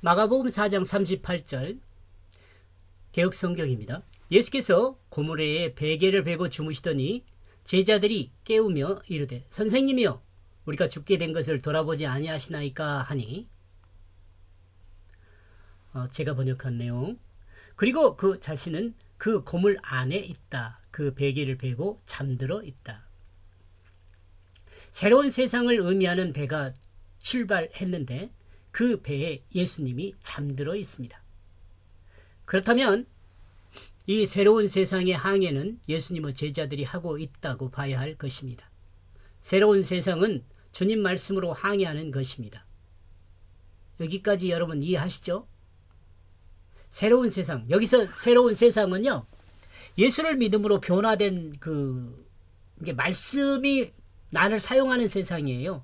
마가복음 4장 38절 개역성경입니다. 예수께서 고모래에 베개를 베고 주무시더니 제자들이 깨우며 이르되 선생님이여 우리가 죽게 된 것을 돌아보지 아니하시나이까 하니, 제가 번역한 내용. 그리고 그 자신은 그 고물 안에 있다. 그 베개를 베고 잠들어 있다. 새로운 세상을 의미하는 배가 출발했는데 그 배에 예수님이 잠들어 있습니다. 그렇다면 이 새로운 세상의 항해는 예수님의 제자들이 하고 있다고 봐야 할 것입니다. 새로운 세상은 주님 말씀으로 항해하는 것입니다. 여기까지 여러분 이해하시죠? 새로운 세상, 여기서 새로운 세상은요, 예수를 믿음으로 변화된 이게 말씀이 나를 사용하는 세상이에요.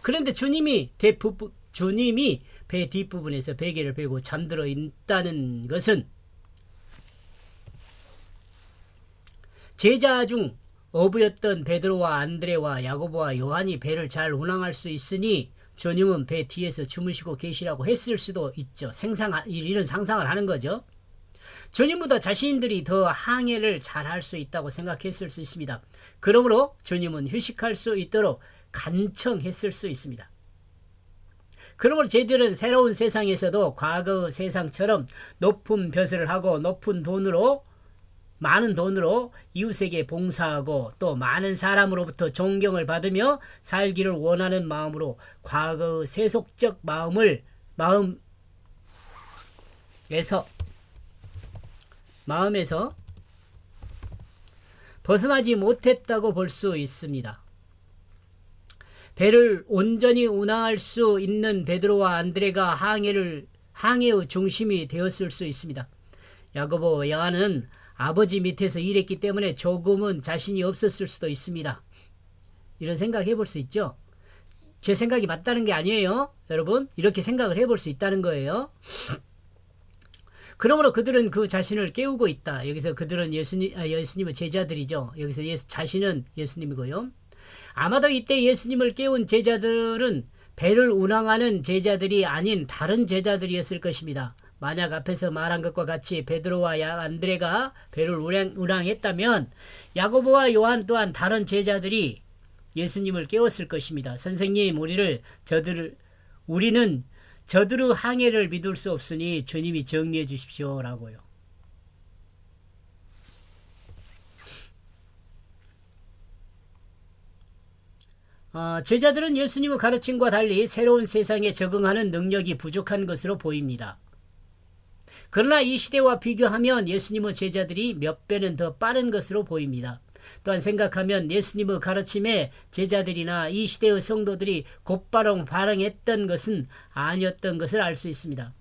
그런데 주님이 배 뒷부분에서 베개를 베고 잠들어 있다는 것은 제자 중 어부였던 베드로와 안드레와 야고보와 요한이 배를 잘 운항할 수 있으니 주님은 배 뒤에서 주무시고 계시라고 했을 수도 있죠. 이런 상상을 하는 거죠. 주님보다 자신들이 더 항해를 잘할 수 있다고 생각했을 수 있습니다. 그러므로 주님은 휴식할 수 있도록 간청했을 수 있습니다. 그러므로 저희들은 새로운 세상에서도 과거 세상처럼 높은 벼슬을 하고 많은 돈으로 이웃에게 봉사하고 또 많은 사람으로부터 존경을 받으며 살기를 원하는 마음으로 과거 세속적 마음에서 벗어나지 못했다고 볼 수 있습니다. 배를 온전히 운항할 수 있는 베드로와 안드레가 항해의 중심이 되었을 수 있습니다. 야고보, 요한은 아버지 밑에서 일했기 때문에 조금은 자신이 없었을 수도 있습니다. 이런 생각 해볼 수 있죠. 제 생각이 맞다는 게 아니에요. 여러분, 이렇게 생각을 해볼 수 있다는 거예요. 그러므로 그들은 그 자신을 깨우고 있다. 여기서 그들은 예수님의 제자들이죠. 여기서 자신은 예수님이고요. 아마도 이때 예수님을 깨운 제자들은 배를 운항하는 제자들이 아닌 다른 제자들이었을 것입니다. 만약 앞에서 말한 것과 같이 베드로와 안드레가 배를 운항했다면 야고보와 요한 또한 다른 제자들이 예수님을 깨웠을 것입니다. 선생님, 우리는 저들의 항해를 믿을 수 없으니 주님이 정리해 주십시오라고요. 제자들은 예수님의 가르침과 달리 새로운 세상에 적응하는 능력이 부족한 것으로 보입니다. 그러나 이 시대와 비교하면 예수님의 제자들이 몇 배는 더 빠른 것으로 보입니다. 또한 생각하면 예수님의 가르침에 제자들이나 이 시대의 성도들이 곧바로 반응했던 것은 아니었던 것을 알 수 있습니다.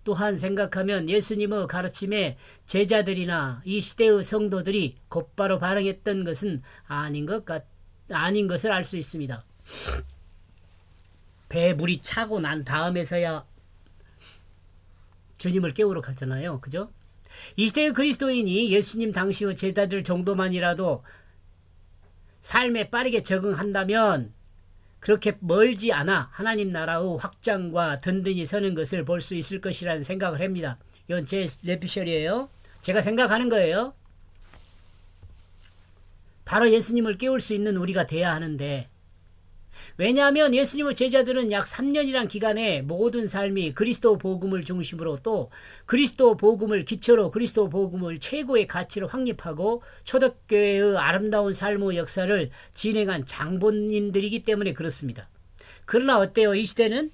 또한 생각하면 예수님의 가르침에 제자들이나 이 시대의 성도들이 곧바로 반응했던 것은 아닌 것을 알 수 있습니다. 배에 물이 차고 난 다음에서야 주님을 깨우러 가잖아요. 그죠? 이 시대의 그리스도인이 예수님 당시의 제자들 정도만이라도 삶에 빠르게 적응한다면 그렇게 멀지 않아 하나님 나라의 확장과 든든히 서는 것을 볼 수 있을 것이라는 생각을 합니다. 이건 제 레피셜이에요. 제가 생각하는 거예요. 바로 예수님을 깨울 수 있는 우리가 돼야 하는데, 왜냐하면 예수님의 제자들은 약 3년이란 기간에 모든 삶이 그리스도 복음을 중심으로 또 그리스도 복음을 기초로 그리스도 복음을 최고의 가치로 확립하고 초대교회의 아름다운 삶의 역사를 진행한 장본인들이기 때문에 그렇습니다. 그러나 어때요? 이 시대는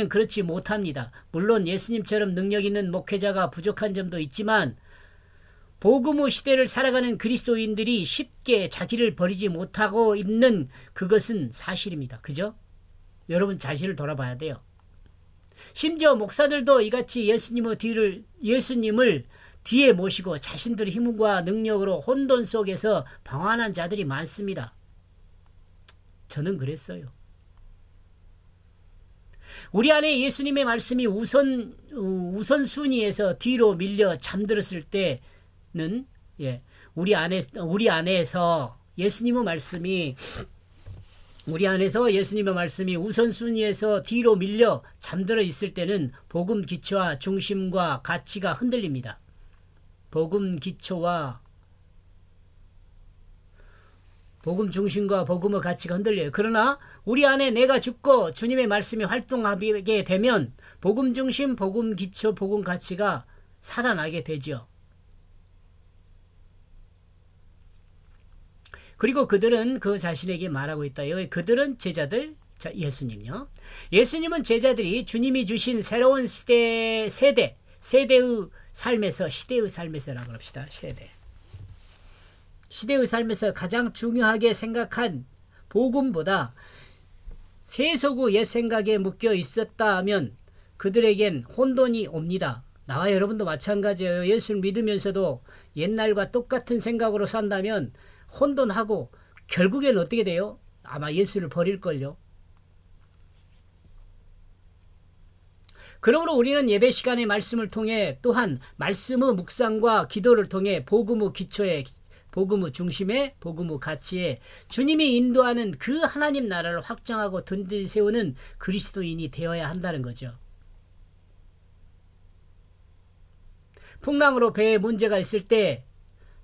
그렇지 못합니다. 물론 예수님처럼 능력 있는 목회자가 부족한 점도 있지만 복음의 시대를 살아가는 그리스도인들이 쉽게 자기를 버리지 못하고 있는 그것은 사실입니다. 그죠? 여러분 자신을 돌아봐야 돼요. 심지어 목사들도 이같이 예수님을 뒤에 모시고 자신들의 힘과 능력으로 혼돈 속에서 방황하는 자들이 많습니다. 저는 그랬어요. 우리 안에 예수님의 말씀이 우선순위에서 뒤로 밀려 잠들었을 때는 예. 우리 안에서 예수님의 말씀이 우선순위에서 뒤로 밀려 잠들어 있을 때는 복음 기초와 중심과 가치가 흔들립니다. 복음 중심과 복음의 가치가 흔들려요. 그러나 우리 안에 내가 죽고 주님의 말씀이 활동하게 되면 복음 중심, 복음 기초, 복음 가치가 살아나게 되죠. 그리고 그들은 그 자신에게 말하고 있다. 여기 그들은 제자들, 예수님요. 예수님은 제자들이 주님이 주신 새로운 시대의 삶에서라고 합시다. 시대의 삶에서 가장 중요하게 생각한 복음보다 세속의 옛 생각에 묶여 있었다 하면 그들에겐 혼돈이 옵니다. 나와 여러분도 마찬가지예요. 예수를 믿으면서도 옛날과 똑같은 생각으로 산다면 혼돈하고 결국엔 어떻게 돼요? 아마 예수를 버릴걸요. 그러므로 우리는 예배 시간의 말씀을 통해 또한 말씀의 묵상과 기도를 통해 복음의 기초에, 복음의 중심에, 복음의 가치에 주님이 인도하는 그 하나님 나라를 확장하고 든든히 세우는 그리스도인이 되어야 한다는 거죠. 풍랑으로 배에 문제가 있을 때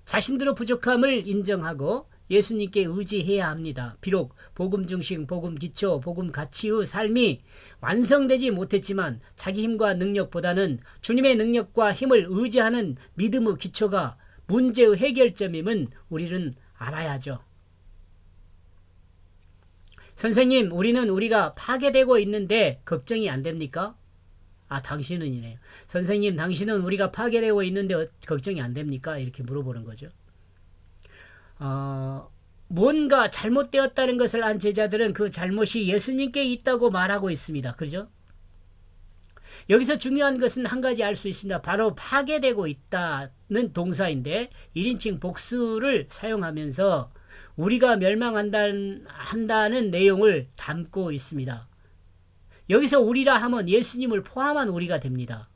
자신들의 부족함을 인정하고 예수님께 의지해야 합니다. 비록 복음 중심, 복음 기초, 복음 가치의 삶이 완성되지 못했지만 자기 힘과 능력보다는 주님의 능력과 힘을 의지하는 믿음의 기초가 문제의 해결점임은 우리는 알아야죠. 선생님, 우리가 파괴되고 있는데 걱정이 안 됩니까? 당신은이네요. 선생님, 당신은 우리가 파괴되고 있는데 걱정이 안 됩니까? 이렇게 물어보는 거죠. 뭔가 잘못되었다는 것을 안 제자들은 그 잘못이 예수님께 있다고 말하고 있습니다. 그죠? 여기서 중요한 것은 한 가지 알 수 있습니다. 바로 파괴되고 있다는 동사인데 1인칭 복수를 사용하면서 우리가 멸망한다는 내용을 담고 있습니다. 여기서 우리라 하면 예수님을 포함한 우리가 됩니다.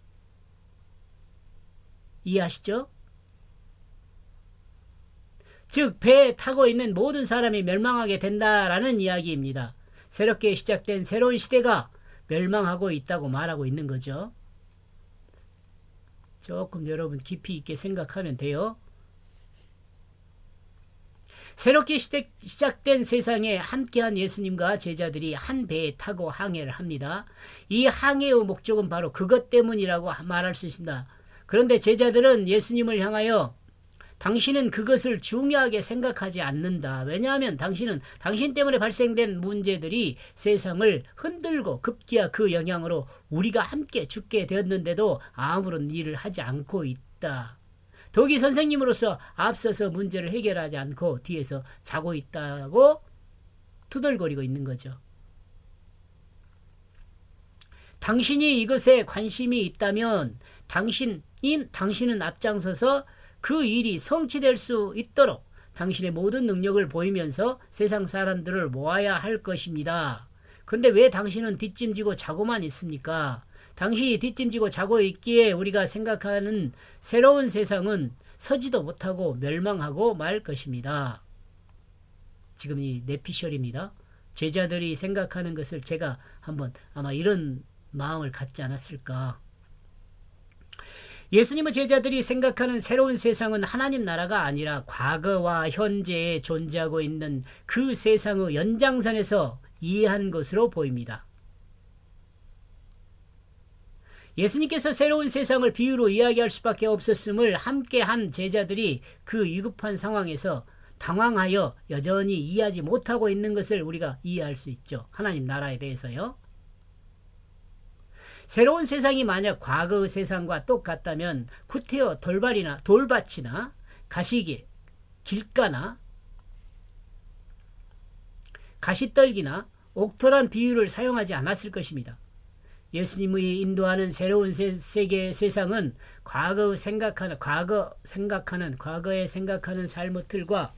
이해하시죠? 즉 배에 타고 있는 모든 사람이 멸망하게 된다라는 이야기입니다. 새롭게 시작된 새로운 시대가 멸망하고 있다고 말하고 있는 거죠. 조금 여러분 깊이 있게 생각하면 돼요. 새롭게 시작된 세상에 함께한 예수님과 제자들이 한 배에 타고 항해를 합니다. 이 항해의 목적은 바로 그것 때문이라고 말할 수 있습니다. 그런데 제자들은 예수님을 향하여 당신은 그것을 중요하게 생각하지 않는다. 왜냐하면 당신 때문에 발생된 문제들이 세상을 흔들고 급기야 그 영향으로 우리가 함께 죽게 되었는데도 아무런 일을 하지 않고 있다. 더욱이 선생님으로서 앞서서 문제를 해결하지 않고 뒤에서 자고 있다고 투덜거리고 있는 거죠. 당신이 이것에 관심이 있다면 당신은 앞장서서 그 일이 성취될 수 있도록 당신의 모든 능력을 보이면서 세상 사람들을 모아야 할 것입니다. 그런데 왜 당신은 뒷짐지고 자고만 있습니까? 당신이 뒷짐지고 자고 있기에 우리가 생각하는 새로운 세상은 서지도 못하고 멸망하고 말 것입니다. 지금 이 내피셜입니다. 제자들이 생각하는 것을 제가 한번 아마 이런 마음을 갖지 않았을까. 예수님의 제자들이 생각하는 새로운 세상은 하나님 나라가 아니라 과거와 현재에 존재하고 있는 그 세상의 연장선에서 이해한 것으로 보입니다. 예수님께서 새로운 세상을 비유로 이야기할 수밖에 없었음을 함께한 제자들이 그 위급한 상황에서 당황하여 여전히 이해하지 못하고 있는 것을 우리가 이해할 수 있죠. 하나님 나라에 대해서요. 새로운 세상이 만약 과거의 세상과 똑같다면 구태여 돌밭이나 가시기, 길가나 가시떨기나 옥토란 비유를 사용하지 않았을 것입니다. 예수님이 인도하는 새로운 세상은 과거에 생각하는 삶의 틀과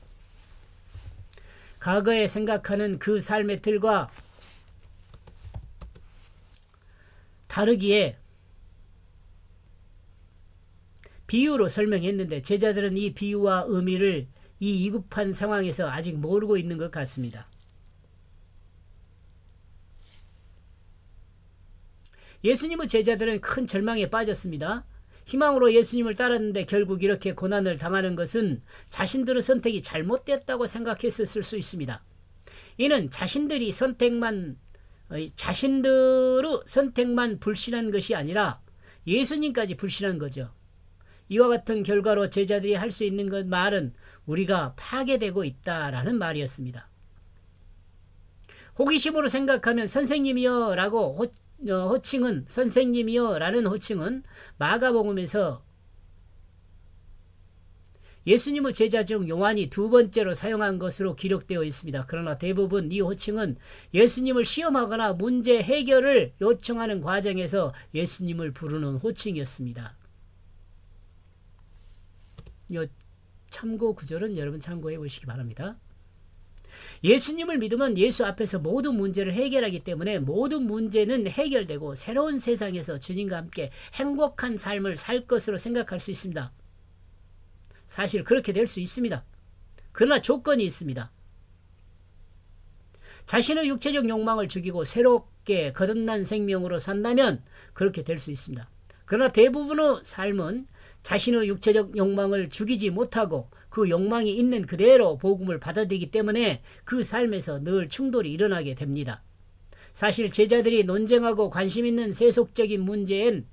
과거에 생각하는 그 삶의 틀과 다르기에 비유로 설명했는데 제자들은 이 비유와 의미를 이 위급한 상황에서 아직 모르고 있는 것 같습니다. 예수님의 제자들은 큰 절망에 빠졌습니다. 희망으로 예수님을 따랐는데 결국 이렇게 고난을 당하는 것은 자신들의 선택이 잘못됐다고 생각했을 수 있습니다. 이는 자신들의 선택만 불신한 것이 아니라 예수님까지 불신한 거죠. 이와 같은 결과로 제자들이 할 수 있는 말은 우리가 파괴되고 있다라는 말이었습니다. 호기심으로 생각하면 선생님이여 라고 선생님이여 라는 호칭은 마가복음에서 예수님의 제자 중 요한이 두 번째로 사용한 것으로 기록되어 있습니다. 그러나 대부분 이 호칭은 예수님을 시험하거나 문제 해결을 요청하는 과정에서 예수님을 부르는 호칭이었습니다. 이 참고 구절은 여러분 참고해 보시기 바랍니다. 예수님을 믿으면 예수 앞에서 모든 문제를 해결하기 때문에 모든 문제는 해결되고 새로운 세상에서 주님과 함께 행복한 삶을 살 것으로 생각할 수 있습니다. 사실 그렇게 될 수 있습니다. 그러나 조건이 있습니다. 자신의 육체적 욕망을 죽이고 새롭게 거듭난 생명으로 산다면 그렇게 될 수 있습니다. 그러나 대부분의 삶은 자신의 육체적 욕망을 죽이지 못하고 그 욕망이 있는 그대로 복음을 받아들이기 때문에 그 삶에서 늘 충돌이 일어나게 됩니다. 사실 제자들이 논쟁하고 관심 있는 세속적인 문제엔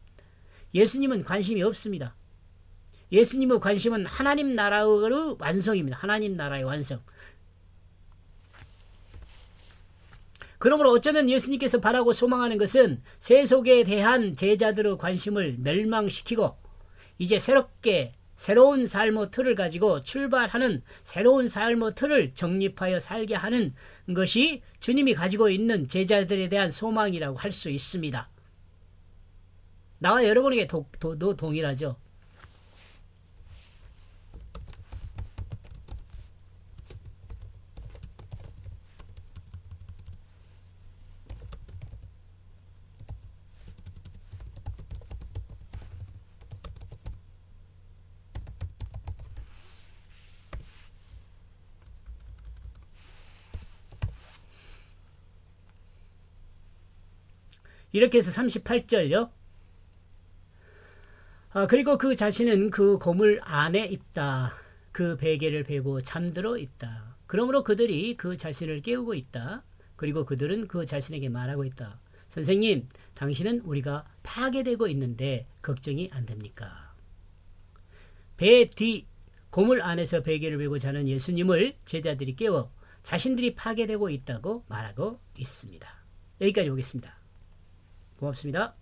예수님은 관심이 없습니다. 예수님의 관심은 하나님 나라의 완성입니다. 하나님 나라의 완성. 그러므로 어쩌면 예수님께서 바라고 소망하는 것은 세속에 대한 제자들의 관심을 멸망시키고 이제 새로운 삶의 틀을 가지고 출발하는 새로운 삶의 틀을 정립하여 살게 하는 것이 주님이 가지고 있는 제자들에 대한 소망이라고 할 수 있습니다. 나와 여러분에게 동일하죠. 이렇게 해서 38절요. 그리고 그 자신은 그 고물 안에 있다. 그 베개를 베고 잠들어 있다. 그러므로 그들이 그 자신을 깨우고 있다. 그리고 그들은 그 자신에게 말하고 있다. 선생님, 당신은 우리가 파괴되고 있는데 걱정이 안 됩니까? 고물 안에서 베개를 베고 자는 예수님을 제자들이 깨워 자신들이 파괴되고 있다고 말하고 있습니다. 여기까지 보겠습니다. 고맙습니다.